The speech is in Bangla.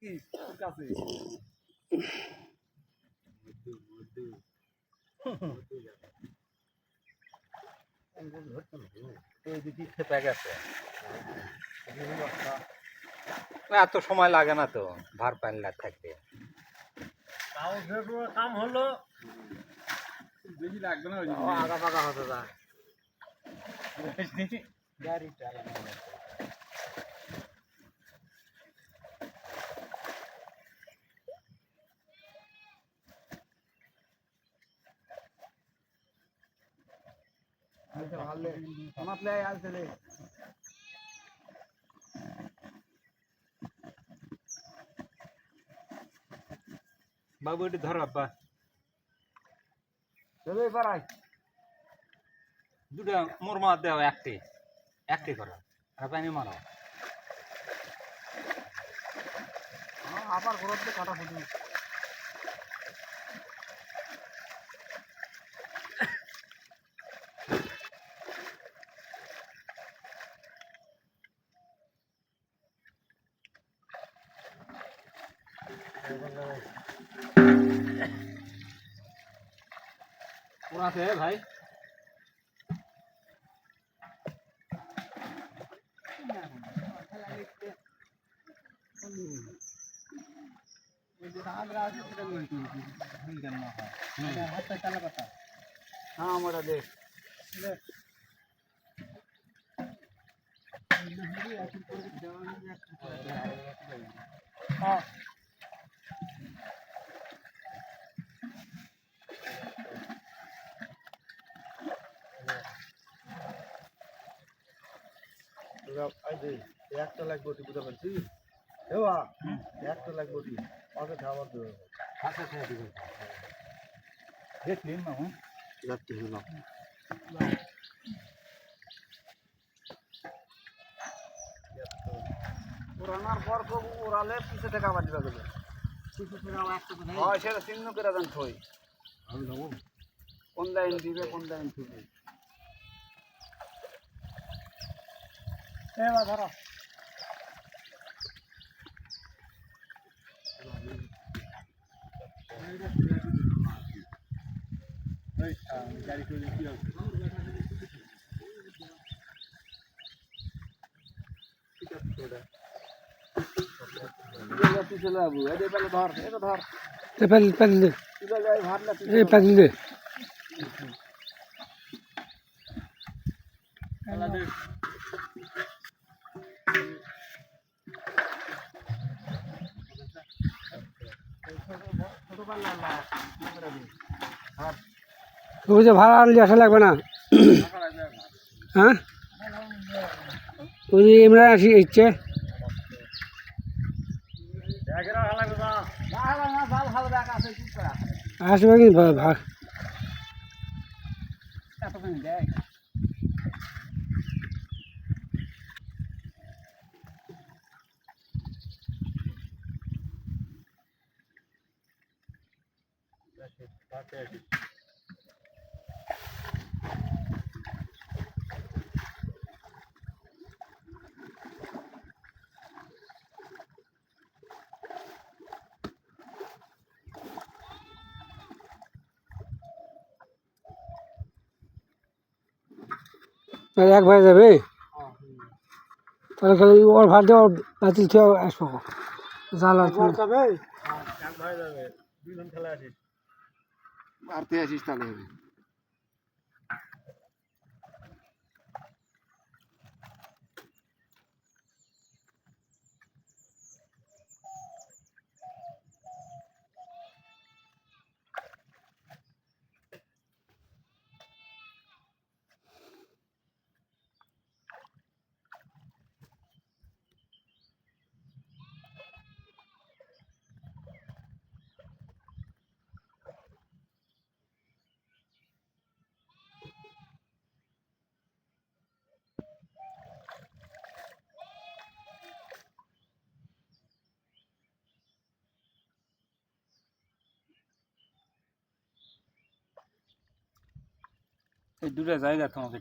কি তোর কাছে এত সময় লাগে না তো ভার পাল্লা থাকতে কাম হলো বেশি লাগবে না আগা পাকা হতো না গাড়ি বাবু এটি ধর আব্বা দুটা মোর মা দেও একটি করো আর পানি মারো আবার ঘরত কাটা ফুটি আছে ভাই হ্যাঁ আমরা দেখ হ্যাঁ একটা লাগবে ওটি বুঝতে পারছি দেওয়া একটা লাগবে ওটি আগে খাবার দেবে দেখলি মামু যাচ্ছে না ওরানোর পর ওরালে পিছে থেকে আবার দিবা দেবে হয় সেটা চিহ্ন করে দেন থই আমি যাবো কোন লাইন দিবে কোন লাইন দিবে এবার ধরো গাড়ি করে কি আছে চলে যাবো এই পেলে ধর এটা ধর Depende. ভাবনা Depende. ওই যে ভাড়া আনলে আসা লাগবে না হ্যাঁ ওই যে ইমরান আসি ইচ্ছে আসবে কি ভাড়া এক ভাই যাবে তাহলে খালি ওর ভাড়া দিয়ে ওর বাতিল খেয়ে আসবো জ্বালা যাবে এক ভাই যাবে দুজন খেলা আসিস মারতে আসিস তাহলে এই দুটো জায়গা তোমাকে